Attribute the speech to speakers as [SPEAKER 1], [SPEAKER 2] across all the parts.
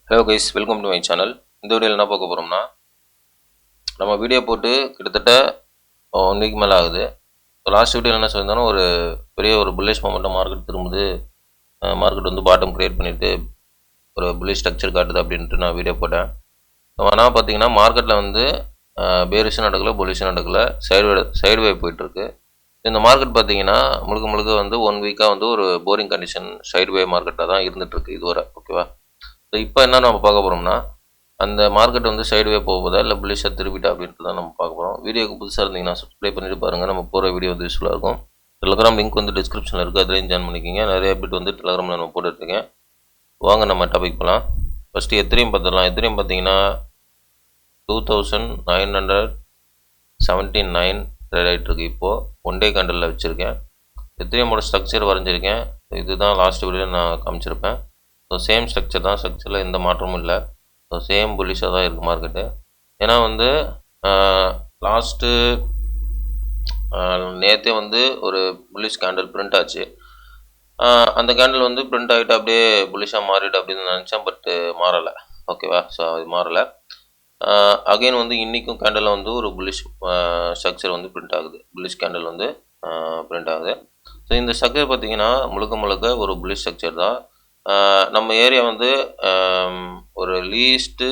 [SPEAKER 1] Hello guys, welcome to my channel. இந்த வீடியோவில் என்ன பார்க்க போகிறோம்னா, நம்ம வீடியோ போட்டு கிட்டத்தட்ட 1 வீக் மேலே ஆகுது. லாஸ்ட் வீடியோவில் என்ன சொல்லியிருந்தாலும் ஒரு பெரிய ஒரு புல்லிஷ் மொமெண்டம் மார்க்கெட் திரும்புது, மார்க்கெட் வந்து பாட்டம் கிரியேட் பண்ணிட்டு ஒரு புல்லிஷ் ஸ்ட்ரக்சர் காட்டுது அப்படின்ட்டு நான் வீடியோ போட்டேன். ஆனால் பார்த்தீங்கன்னா மார்க்கெட்டில் வந்து பேரிஷும் நடக்கல, புல்லிஷும் நடக்கல, சைடுவே போயிட்டுருக்கு. இந்த மார்க்கெட் பார்த்தீங்கன்னா முழுக்க முழுக்க வந்து 1 வீக்காக வந்து ஒரு போரிங் கண்டிஷன் சைடுவே மார்க்கெட்டாக தான் இருந்துகிட்ருக்கு இதுவரை. ஓகேவா? ஸோ இப்போ என்ன நம்ம பார்க்க போகிறோம்னா, அந்த மார்க்கெட் வந்து சைடுவே போகுதா இல்லை புல்லிஷாக திருப்பிட்டா அப்படின்ட்டு தான் நம்ம பார்க்க போகிறோம். வீடியோக்கு புதுசாக இருந்தீங்கன்னா சப்ஸ்கிரைப் பண்ணிட்டு பாருங்கள். நம்ம போகிற வீடியோ வந்து யூஸ்ஃபுல்லாக இருக்கும். டெலகிராம் லிங்க் வந்து டிஸ்கிரிப்ஷனில் இருக்குது, அதுலேயும் ஜாயின் பண்ணிக்கிங்க. நிறைய அப்டேட் வந்து டெலகிராமில் நம்ம போட்டுருக்கேன். வாங்க நம்ம டாபிக் போகலாம். ஃபஸ்ட்டு எத்திரியம் பார்த்துடலாம். எத்திரியம் பார்த்தீங்கன்னா 2979 ட்ரேட் ஆகிட்டுருக்கு. இப்போது 1 டே கேண்டலில் வச்சுருக்கேன். எத்திரியமோட ஸ்ட்ரக்சர் வரைஞ்சிருக்கேன். இதுதான் லாஸ்ட் வீடியோ நான் காமிச்சிருப்பேன். ஸோ சேம் ஸ்ட்ரக்சர் தான், ஸ்ட்ரக்சரில் எந்த மாற்றமும் இல்லை. ஸோ சேம் புல்லிஷாக தான் இருக்குது மார்க்கெட்டு. ஏன்னா வந்து லாஸ்ட்டு நேற்றே வந்து ஒரு புல்லிஷ் கேண்டில் பிரிண்ட் ஆச்சு. அந்த கேண்டில் வந்து பிரிண்ட் ஆகிட்டு அப்படியே புல்லிஷாக மாறிட்டு அப்படின்னு நினச்சேன். பட்டு மாறலை. ஓகேவா? ஸோ அது மாறலை. அகெயின் வந்து இன்றைக்கும் கேண்டில் வந்து ஒரு புல்லிஷ் ஸ்ட்ரக்சர் வந்து பிரிண்ட் ஆகுது. புல்லிஷ் கேண்டில் வந்து பிரிண்ட் ஆகுது. ஸோ இந்த ஸ்ட்ரக்சர் பார்த்திங்கன்னா முழுக்க ஒரு புல்லிஷ் ஸ்ட்ரக்சர் தான். நம்ம ஏரியா வந்து ஒரு லீஸ்ட்டு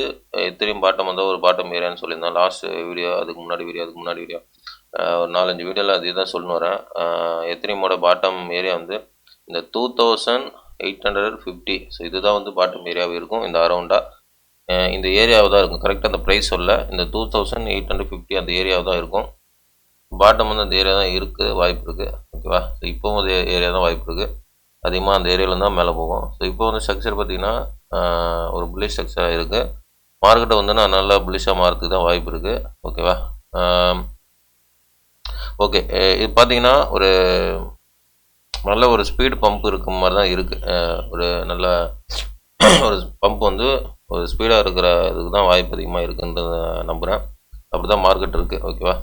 [SPEAKER 1] எத்திரியம் பாட்டம் வந்து ஒரு பாட்டம் ஏரியான்னு சொல்லியிருந்தேன் லாஸ்ட் வீடியோ, அதுக்கு முன்னாடி வீடியோ ஒரு 4-5 வீடியோவில் அதே தான் சொல்லணும் வரேன். எத்திரியமோட பாட்டம் ஏரியா வந்து இந்த 2850. ஸோ இதுதான் வந்து பாட்டம் ஏரியாவே இருக்கும். இந்த அரௌண்டாக இந்த ஏரியாவை தான் இருக்கும். கரெக்டாக அந்த ப்ரைஸ் சொல்ல, இந்த 2850 அந்த ஏரியாவை தான் இருக்கும். பாட்டம் வந்து அந்த ஏரியா தான் இருக்குது, வாய்ப்பு இருக்குது. ஓகேவா? ஸோ இப்போவும் அதே ஏரியா தான் வாய்ப்பு இருக்குது. அதிகமாக அந்த ஏரியாவில் தான் மேலே போகும். ஸோ இப்போ வந்து ஸ்ட்ரக்சர் பார்த்திங்கன்னா ஒரு புல்லிஷ் ஸ்ட்ரக்சராக இருக்குது. மார்க்கெட்டை வந்து நான் நல்லா புல்லிஷாக மாறதுக்கு தான் வாய்ப்பு இருக்குது. ஓகேவா? ஓகே, இது பார்த்திங்கன்னா ஒரு நல்ல ஒரு ஸ்பீடு பம்ப் இருக்க மாதிரி தான் இருக்குது. ஒரு நல்ல ஒரு பம்ப் வந்து ஒரு ஸ்பீடாக இருக்கிற இதுக்கு தான் வாய்ப்பு அதிகமாக இருக்குன்றத நம்புகிறேன். அப்படி தான் மார்க்கெட் இருக்குது. ஓகேவா?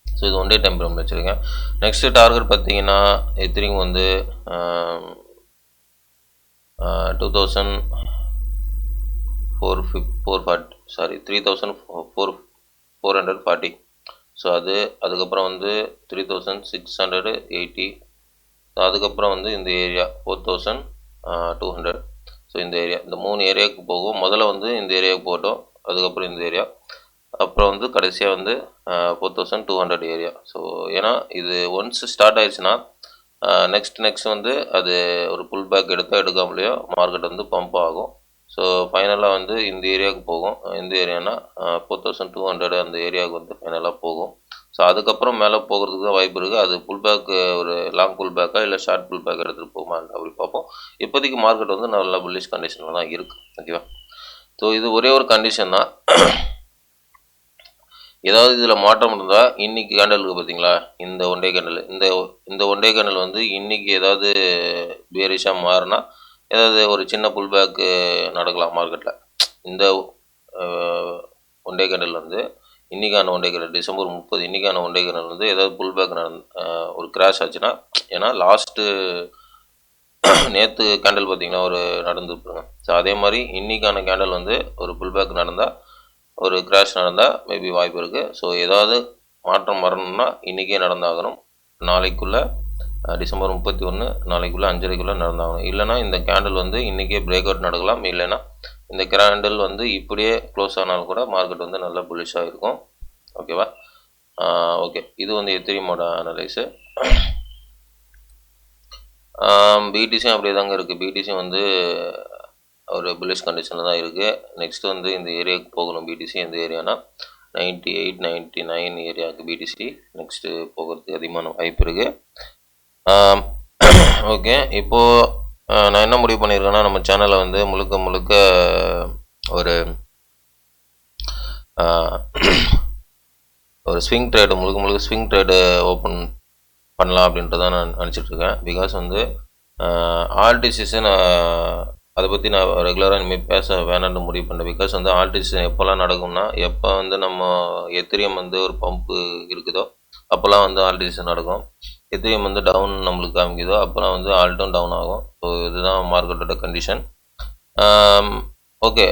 [SPEAKER 1] ஸோ இது 1 டே டைம் ஃப்ரேம் வச்சுருக்கேன். நெக்ஸ்ட்டு டார்கெட் பார்த்தீங்கன்னா எத்திரியும் வந்து 3440. ஸோ அதுக்கப்புறம் வந்து 3680. ஸோ அதுக்கப்புறம் வந்து இந்த ஏரியா 4200. ஸோ இந்த ஏரியா, இந்த 3 ஏரியாவுக்கு போகும். முதல்ல வந்து இந்த ஏரியாவுக்கு போட்டோம், அதுக்கப்புறம் இந்த ஏரியா, அப்புறம் வந்து கடைசியாக வந்து 4200 ஏரியா. ஸோ ஏன்னா இது ஒன்ஸ் ஸ்டார்ட் ஆயிடுச்சுன்னா நெக்ஸ்ட் வந்து அது ஒரு புல் பேக் எடுக்காமலேயோ மார்க்கெட் வந்து பம்ப் ஆகும். ஸோ ஃபைனலாக வந்து இந்த ஏரியாவுக்கு போகும். இந்த ஏரியானா 4200 அந்த ஏரியாவுக்கு வந்து ஃபைனலாக போகும். ஸோ அதுக்கப்புறம் மேலே போகிறதுக்கு தான் வாய்ப்பு இருக்குது. அது புல் பேக், ஒரு லாங் புல் பேக்காக இல்லை ஷார்ட் புல் பேக் எடுத்துகிட்டு போகுமா அப்படி பார்ப்போம். இப்போதைக்கு மார்க்கெட் வந்து நல்ல புல்லிஷ் கண்டிஷனில் தான் இருக்குது. ஓகேவா? ஸோ இது ஒரே ஒரு கண்டிஷன் தான். ஏதாவது இதில் மாற்றம் இருந்தால் இன்றைக்கி கேண்டல் இருக்குது பார்த்தீங்களா, இந்த 1 டே கேண்டல், இந்த 1 டே கேண்டல் வந்து இன்றைக்கி ஏதாவது பேரிஷாக மாறினா ஏதாவது ஒரு சின்ன புல் பேக்கு நடக்கலாம் மார்க்கெட்டில். இந்த 1 டே கேண்டல் வந்து இன்றைக்கான 1 டே கேண்டல் டிசம்பர் 30 இன்றைக்கான 1 டே கேண்டல் வந்து ஏதாவது புல் பேக் ஒரு கிராஷ் ஆச்சுன்னா, ஏன்னா லாஸ்ட்டு நேற்று கேண்டல் பார்த்திங்கன்னா ஒரு நடந்துருப்பாங்க. ஸோ அதே மாதிரி இன்றைக்கான கேண்டல் வந்து ஒரு புல் பேக் நடந்தால், ஒரு கிராஷ் நடந்தால் மேபி வாய்ப்பு இருக்குது. ஸோ ஏதாவது மாற்றம் வரணும்னா இன்றைக்கே நடந்தாகணும். நாளைக்குள்ளே டிசம்பர் 31 நாளைக்குள்ளே 5:30க்குள்ளே நடந்தாகணும். இல்லைனா இந்த கேண்டில் வந்து இன்றைக்கே பிரேக் அவுட் நடக்கலாம். இல்லைன்னா இந்த கேண்டில் வந்து இப்படியே க்ளோஸ் ஆனாலும் கூட மார்க்கெட் வந்து நல்லா புல்லிஷாக இருக்கும். ஓகேவா? ஓகே, இது வந்து எத்திரியமோட அனலைஸு. பிடிசியும் அப்படியே தாங்க இருக்குது. பிடிசி வந்து ஒரு புல்லிஷ் கண்டிஷனில் தான் இருக்குது. நெக்ஸ்ட் வந்து இந்த ஏரியாவுக்கு போகணும். பிடிசி எந்த ஏரியானா 98, 99 ஏரியாவுக்கு பிடிசி நெக்ஸ்ட்டு போகிறதுக்கு அதிகமான வாய்ப்பு இருக்குது. ஓகே, இப்போது நான் என்ன முடிவு பண்ணியிருக்கேன்னா, நம்ம சேனலை வந்து முழுக்க ஒரு ஸ்விங் ட்ரேடு, முழுக்க ஸ்விங் ட்ரேடு ஓப்பன் பண்ணலாம் அப்படின்றத நான் நினச்சிட்ருக்கேன். பிகாஸ் வந்து ஆல்டிசிஸை அதை பற்றி நான் ரெகுலராக இனிமேல் பேச வேணான்னு முடிவு பண்ணேன். பிகாஸ் வந்து ஆல்டிசிஷன் எப்போல்லாம் நடக்கும்னா, எப்போ வந்து நம்ம எத்திரியம் வந்து ஒரு பம்ப்பு இருக்குதோ அப்போல்லாம் வந்து ஆல்டிசிஷன் நடக்கும். எத்திரியம் வந்து டவுன் நம்மளுக்கு காமிக்குதோ அப்போல்லாம் வந்து ஆல்ட்டும் டவுன் ஆகும். ஸோ இதுதான் மார்க்கெட்டோட கண்டிஷன். ஓகே.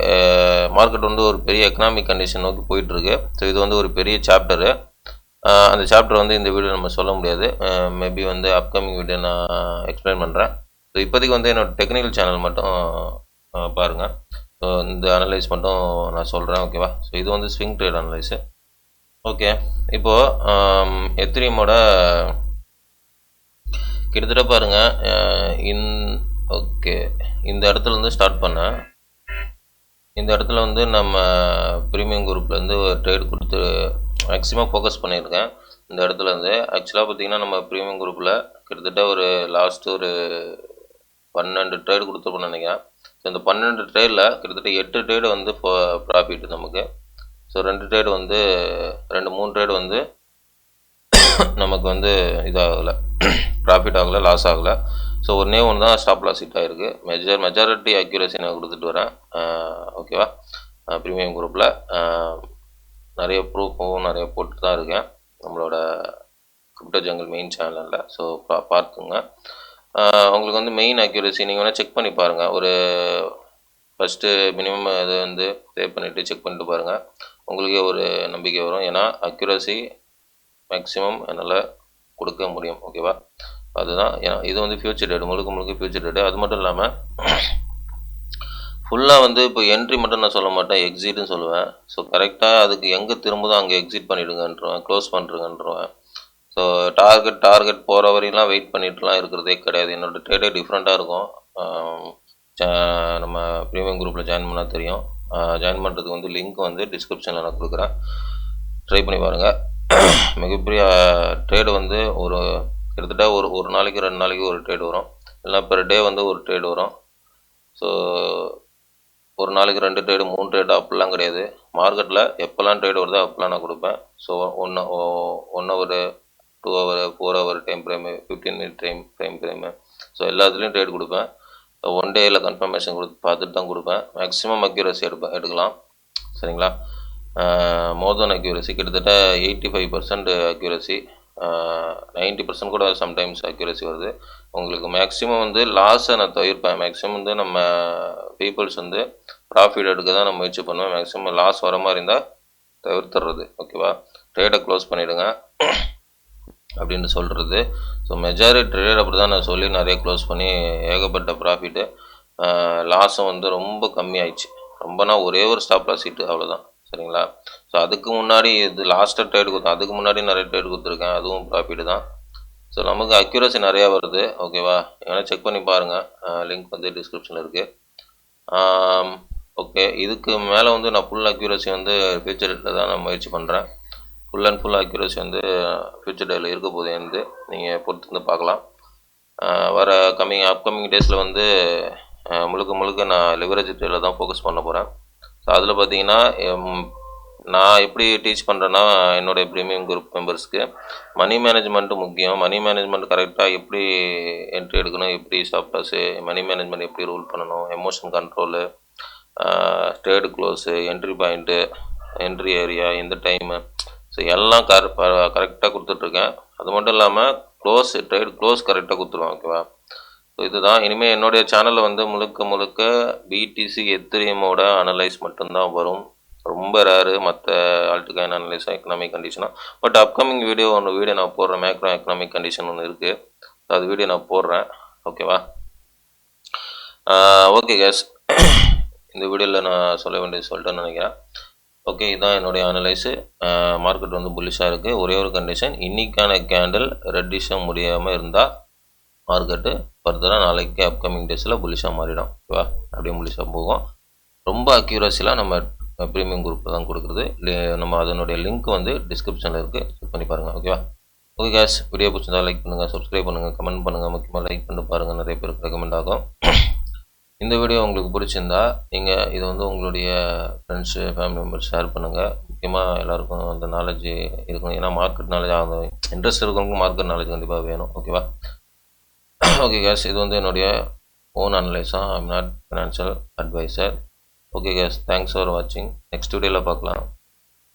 [SPEAKER 1] மார்க்கெட் வந்து ஒரு பெரிய எக்கனாமிக் கண்டிஷன் நோக்கி போயிட்டுருக்கு. ஸோ இது வந்து ஒரு பெரிய சாப்டரு. அந்த சாப்டர் வந்து இந்த வீடியோ நம்ம சொல்ல முடியாது. மேபி வந்து அப்கமிங் வீடியோ நான் எக்ஸ்பிளைன் பண்ணுறேன். ஸோ இப்போதைக்கு வந்து என்னோட டெக்னிக்கல் சேனல் மட்டும் பாருங்கள். ஸோ இந்த அனலைஸ் மட்டும் நான் சொல்கிறேன். ஓகேவா? ஸோ இது வந்து ஸ்விங் ட்ரேட் அனலைஸு. ஓகே. இப்போது எத்திரியமோட கிட்டத்தட்ட பாருங்கள். ஓகே, இந்த இடத்துலேருந்து ஸ்டார்ட் பண்ணேன். இந்த இடத்துல வந்து நம்ம ப்ரீமியம் குரூப்லேருந்து ஒரு ட்ரேட் கொடுத்து மேக்ஸிமம் ஃபோக்கஸ் பண்ணியிருக்கேன். இந்த இடத்துல இருந்து ஆக்சுவலாக பார்த்தீங்கன்னா நம்ம ப்ரீமியம் குரூப்பில் கிட்டத்தட்ட ஒரு லாஸ்ட்டு ஒரு 12 ட்ரேடு கொடுத்துருப்போம்னு நினைக்கிறேன். ஸோ இந்த 12 ட்ரேடில் கிட்டத்தட்ட 8 ட்ரேடு வந்து ப்ராஃபிட் நமக்கு. ஸோ 2 ட்ரேடு வந்து 3 ட்ரேடு வந்து நமக்கு வந்து இதாகலை, ப்ராஃபிட் ஆகலை, லாஸ் ஆகலை. ஸோ ஒன்றே ஒன்று தான் ஸ்டாப் லாஸ் ஹிட் ஆகிருக்கு. மெஜாரிட்டி அக்யூரேசி நான் கொடுத்துட்டு வரேன். ஓகேவா? ப்ரீமியம் குரூப்பில் நிறைய ப்ரூஃபும் நிறைய போட்டு தான் இருக்கேன் நம்மளோட கிரிப்டோ ஜங்கிள் மெயின் சேனலில். ஸோ பார்த்துங்க. உங்களுக்கு வந்து மெயின் அக்யூரேசி நீங்கள் வேணால் செக் பண்ணி பாருங்கள். ஒரு ஃபஸ்ட்டு மினிமம் இது வந்து பே பண்ணிவிட்டு செக் பண்ணிட்டு பாருங்கள். உங்களுக்கே ஒரு நம்பிக்கை வரும். ஏன்னா அக்யூரேசி மேக்ஸிமம் என்னால் கொடுக்க முடியும். ஓகேவா? அதுதான். ஏன்னா இது வந்து ஃபியூச்சர் டேட், முழுக்க ஃபியூச்சர் டேட்டு. அது மட்டும் இல்லாமல் ஃபுல்லாக வந்து இப்போ என்ட்ரி மட்டும் நான் சொல்ல மாட்டேன், எக்ஸிட்னு சொல்லுவேன். ஸோ கரெக்டாக அதுக்கு எங்கே திரும்புதோ அங்கே எக்ஸிட் பண்ணிவிடுங்கன்றவேன், க்ளோஸ் பண்ணுறங்கன்றவேன். ஸோ டார்கெட் போகிற வரையெல்லாம் வெயிட் பண்ணிட்டுலாம் இருக்கிறதே கிடையாது. என்னோடய ட்ரேடே டிஃப்ரெண்ட்டாக இருக்கும். நம்ம ப்ரீமியம் குரூப்பில் ஜாயின் பண்ணால் தெரியும். ஜாயின் பண்ணுறதுக்கு வந்து லிங்க் வந்து டிஸ்கிரிப்ஷனில் நான் கொடுக்குறேன். ட்ரை பண்ணி பாருங்கள். மிகப்பெரிய ட்ரேடு வந்து ஒரு கிட்டத்தட்ட ஒரு நாளைக்கு 2 நாளைக்கு ஒரு ட்ரேடு வரும், இல்லைனா பெர் டே வந்து ஒரு ட்ரேடு வரும். ஸோ ஒரு நாளைக்கு 2 ட்ரேடு 3 ட்ரேடு அப்படிலாம் கிடையாது. மார்க்கெட்டில் எப்போல்லாம் ட்ரேடு வருதோ அப்போல்லாம் நான் கொடுப்பேன். So 1 hour 2 hour 4 hour time frame 15 minute time frame, so எல்லாத்துலேயும் ட்ரேட் கொடுப்பேன். ஒன் டேயில் கன்ஃபர்மேஷன் பார்த்துட்டு தான் கொடுப்பேன். மேக்ஸிமம் அக்யூரசி எடுக்கலாம். சரிங்களா? மோர் தென் அக்யூரசி கிட்டத்தட்ட 85% அக்யூரசி, 90% கூட சம்டைம்ஸ் அக்யூரசி வருது. உங்களுக்கு மேக்ஸிமம் வந்து லாஸை நான் தவிர்ப்பேன். மேக்ஸிமம் வந்து நம்ம பீப்புள்ஸ் வந்து ப்ராஃபிட் எடுக்க தான் நான் முயற்சி பண்ணுவேன். மேக்ஸிமம் லாஸ் வர மாதிரி இருந்தால் தவிர்த்துறது. ஓகேவா? ட்ரேடை க்ளோஸ் பண்ணிவிடுங்க அப்படின்னு சொல்கிறது. ஸோ மெஜாரிட்டி ட்ரேட் அப்படி தான் நான் சொல்லி நிறைய க்ளோஸ் பண்ணி ஏகப்பட்ட ப்ராஃபிட்டு, லாஸும் வந்து ரொம்ப கம்மியாயிடுச்சு. ரொம்பனா ஒரே ஒரு ஸ்டாப் லாஸ் ஹிட்டு, அவ்வளோதான். சரிங்களா? ஸோ அதுக்கு முன்னாடி இது லாஸ்ட்டாக ட்ரேட் கொடுத்தேன், அதுக்கு முன்னாடி நிறைய ட்ரேட் கொடுத்துருக்கேன், அதுவும் ப்ராஃபிட்டு தான். ஸோ நமக்கு அக்யூரசி நிறையா வருது. ஓகேவா? ஏன்னா செக் பண்ணி பாருங்கள், லிங்க் வந்து டிஸ்கிரிப்ஷனில் இருக்குது. ஓகே, இதுக்கு மேலே வந்து நான் ஃபுல் அக்யூரசி வந்து ஃபியூச்சர் டேட்டில் தான் நான் முயற்சி பண்ணுறேன். ஃபுல் அண்ட் ஃபுல் அக்யூரசி வந்து ஃபியூச்சர் டேட்டில் இருக்க போது வந்து நீங்கள் பொறுத்து வந்து பார்க்கலாம். வர அப்கமிங் டேஸில் வந்து முழுக்க நான் லிவரேஜ் ட்ரேடில் தான் ஃபோக்கஸ் பண்ண போகிறேன். ஸோ அதில் பார்த்தீங்கன்னா நான் எப்படி டீச் பண்ணுறேன்னா என்னுடைய ப்ரீமியம் குரூப் மெம்பர்ஸ்க்கு மணி மேனேஜ்மெண்ட்டு முக்கியம். மணி மேனேஜ்மெண்ட் கரெக்டாக எப்படி என்ட்ரி எடுக்கணும், எப்படி ஸ்டாப் லாஸு, மணி மேனேஜ்மெண்ட் எப்படி ரூல் பண்ணணும், emotion control, trade close, entry point, entry area, இந்த டைமு, ஸோ எல்லாம் கரெக்டாக கொடுத்துட்ருக்கேன். அது மட்டும் இல்லாமல் ட்ரேட் க்ளோஸ் கரெக்டாக கொடுத்துருவேன். ஓகேவா? ஸோ இதுதான். இனிமேல் என்னுடைய சேனலில் வந்து முழுக்க பிடிசி எத்திரியமோட அனலைஸ் மட்டும்தான் வரும். ரொம்ப ரேரு மற்ற ஆல்ட்காயின் அனலைஸ், எக்கனாமிக் கண்டிஷனாக. பட் அப்கமிங் வீடியோ நான் போடுறேன். மேக்ரோ எக்கனாமிக் கண்டிஷன் ஒன்று இருக்குது, அது வீடியோ நான் போடுறேன். ஓகேவா? ஓகே கேஸ், இந்த வீடியோவில் நான் சொல்ல வேண்டியது சொல்லிட்டேன்னு நினைக்கிறேன். ஓகே, இதுதான் என்னுடைய அனலைஸு. மார்க்கெட் வந்து புல்லிஷாக இருக்குது. ஒரே ஒரு கண்டிஷன், இன்றைக்கான கேண்டில் ரெட்டிஷாக முடியாமல் இருந்தால் மார்க்கெட்டு ஃபர்தராக நாளைக்கு அப்கமிங் டேஸில் புல்லிஷாக மாறிடும். ஓகேவா? அப்படியே புல்லிஷாக போகும். ரொம்ப அக்யூரஸிலாம் நம்ம ப்ரீமியம் குரூப்பில் தான் கொடுக்குறது. நம்ம அதனுடைய லிங்க் வந்து டிஸ்கிரிப்ஷனில் இருக்குது, செக் பண்ணி பாருங்கள். ஓகேவா? ஓகே கேஸ், வீடியோ பிடிச்சிருந்தா லைக் பண்ணுங்கள், சப்ஸ்கிரைப் பண்ணுங்கள், கமெண்ட் பண்ணுங்கள். முக்கியமாக லைக் பண்ணி பாருங்கள், நிறைய பேருக்கு ரெக்கமெண்ட் ஆகும். இந்த வீடியோ உங்களுக்கு பிடிச்சிருந்தா நீங்கள் இதை வந்து உங்களுடைய ஃப்ரெண்ட்ஸு, ஃபேமிலி மெம்பர்ஸ் ஷேர் பண்ணுங்கள். முக்கியமாக எல்லாருக்கும் அந்த நாலேஜ் இருக்கணும். ஏன்னா மார்க்கெட் நாலேஜ் ஆகும், இன்ட்ரெஸ்ட் இருக்கவங்க மார்க்கெட் நாலேஜ் கண்டிப்பாக வேணும். ஓகேவா? ஓகே கேஸ், இது வந்து என்னுடைய ஓன் அனலைஸாக. I'm not financial advisor. Okay guys, thanks for வாட்சிங். நெக்ஸ்ட் வீடியோவில் பார்க்கலாம்.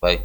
[SPEAKER 1] பை.